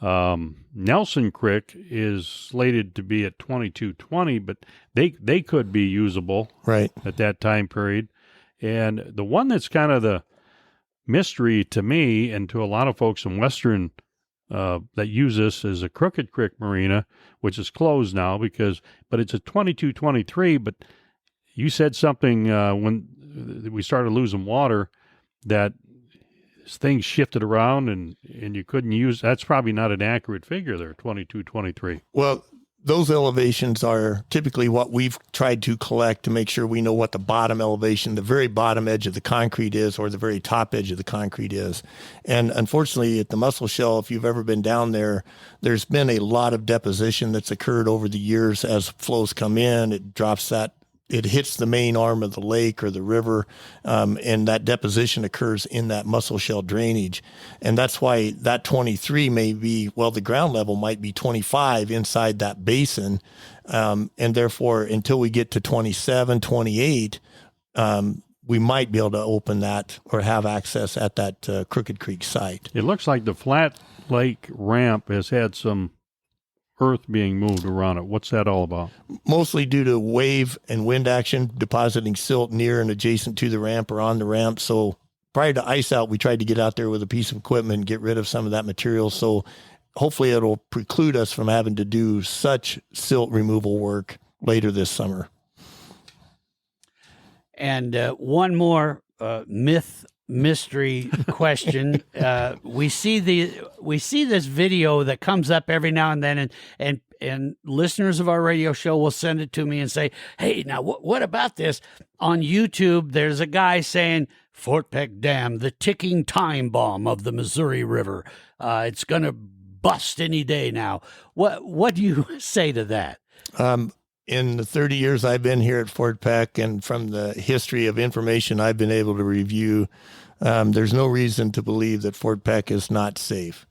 Nelson Creek is slated to be at 2220, but they could be usable right at that time period. And the one that's kind of the mystery to me and to a lot of folks in Western that use this is a Crooked Creek Marina, which is closed now but it's a 2223. But you said something when we started losing water that things shifted around and you couldn't use. That's probably not an accurate figure there, 2223. Well, those elevations are typically what we've tried to collect to make sure we know what the bottom elevation, the very bottom edge of the concrete is, or the very top edge of the concrete is. And unfortunately, at the Muscle Shell, if you've ever been down there, there's been a lot of deposition that's occurred over the years as flows come in. It drops that, it hits the main arm of the lake or the river, and that deposition occurs in that Muscle Shell drainage. And that's why that 23 may be, well, the ground level might be 25 inside that basin. And therefore, until we get to 27, 28, we might be able to open that or have access at that Crooked Creek site. It looks like the Flat Lake ramp has had some earth being moved around it. What's that all about? Mostly due to wave and wind action, depositing silt near and adjacent to the ramp or on the ramp. So prior to ice out, we tried to get out there with a piece of equipment and get rid of some of that material. So hopefully it'll preclude us from having to do such silt removal work later this summer. And one more mystery question. We see this video that comes up every now and then, and listeners of our radio show will send it to me and say, "Hey, now what about this?" On YouTube, there's a guy saying, "Fort Peck Dam, the ticking time bomb of the Missouri River. It's going to bust any day now." What do you say to that? In the 30 years I've been here at Fort Peck, and from the history of information I've been able to review, there's no reason to believe that Fort Peck is not safe.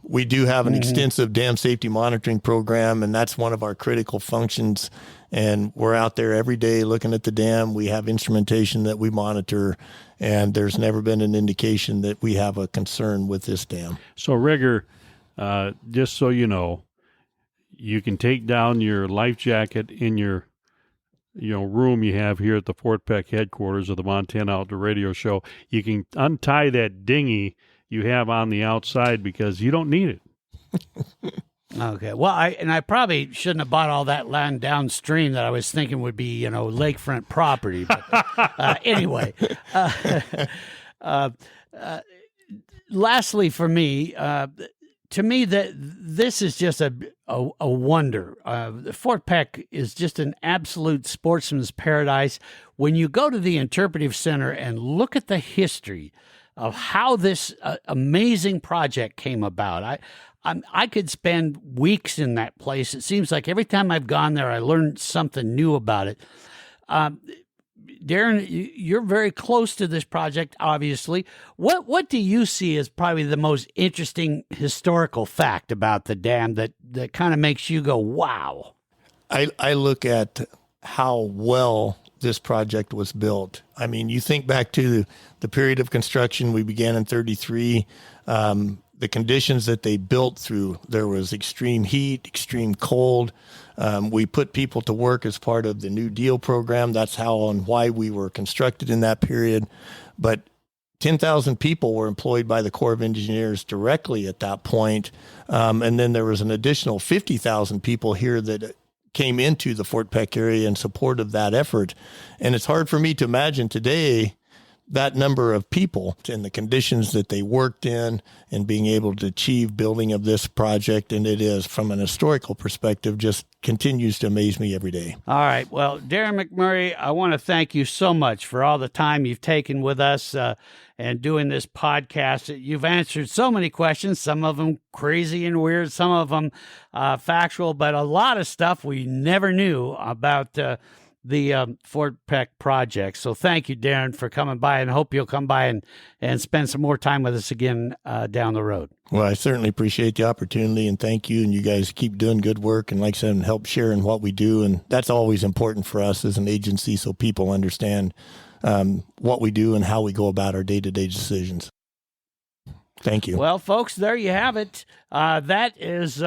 We do have an extensive dam safety monitoring program, and that's one of our critical functions. And we're out there every day looking at the dam. We have instrumentation that we monitor, and there's never been an indication that we have a concern with this dam. So, Rigger, just so you know, you can take down your life jacket in your room you have here at the Fort Peck headquarters of the Montana Outdoor Radio Show. You can untie that dinghy you have on the outside because you don't need it. Okay. Well, I probably shouldn't have bought all that land downstream that I was thinking would be, lakefront property. But anyway, lastly for me, to me, that this is just a wonder. Fort Peck is just an absolute sportsman's paradise. When you go to the Interpretive Center and look at the history of how this amazing project came about, I could spend weeks in that place. It seems like every time I've gone there, I learned something new about it. Darin, you're very close to this project, obviously. What do you see as probably the most interesting historical fact about the dam that kind of makes you go, wow? I look at how well this project was built. I mean, you think back to the period of construction. We began in 33. The conditions that they built through, there was extreme heat, extreme cold. We put people to work as part of the New Deal program. That's how and why we were constructed in that period. But 10,000 people were employed by the Corps of Engineers directly at that point. And then there was an additional 50,000 people here that came into the Fort Peck area in support of that effort. And it's hard for me to imagine today that number of people and the conditions that they worked in and being able to achieve building of this project. And it is, from an historical perspective, just continues to amaze me every day. All right. Well, Darin McMurry, I want to thank you so much for all the time you've taken with us and doing this podcast. You've answered so many questions, some of them crazy and weird, some of them factual, but a lot of stuff we never knew about the Fort Peck project. So thank you, Darin, for coming by, and hope you'll come by and spend some more time with us again down the road. Well, I certainly appreciate the opportunity, and thank you. And you guys keep doing good work, and like I said, help sharing what we do. And that's always important for us as an agency, so people understand what we do and how we go about our day-to-day decisions. Thank you. Well, folks, there you have it. That is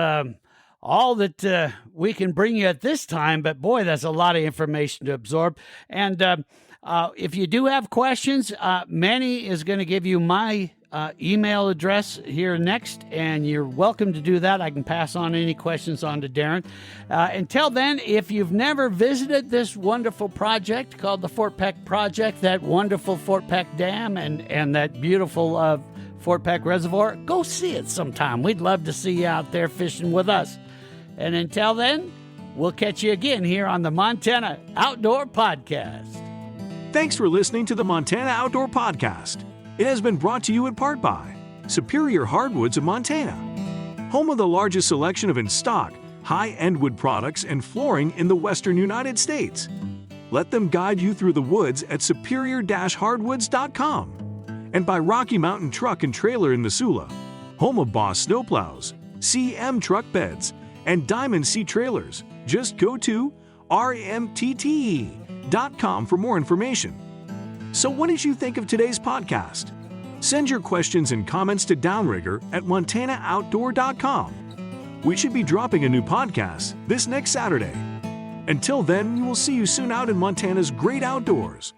all that we can bring you at this time, but boy, that's a lot of information to absorb. And if you do have questions, Manny is going to give you my email address here next, and you're welcome to do that. I can pass on any questions on to Darin. Until then, if you've never visited this wonderful project called the Fort Peck Project, that wonderful Fort Peck Dam and that beautiful Fort Peck Reservoir, go see it sometime. We'd love to see you out there fishing with us. And until then, we'll catch you again here on the Montana Outdoor Podcast. Thanks for listening to the Montana Outdoor Podcast. It has been brought to you in part by Superior Hardwoods of Montana, home of the largest selection of in-stock, high-end wood products and flooring in the western United States. Let them guide you through the woods at superior-hardwoods.com. And by Rocky Mountain Truck and Trailer in Missoula, home of Boss Snowplows, CM Truck Beds, and Diamond Sea Trailers. Just go to rmtte.com for more information. So what did you think of today's podcast? Send your questions and comments to Downrigger at montanooutdoor.com. We should be dropping a new podcast this next Saturday. Until then, we will see you soon out in Montana's great outdoors.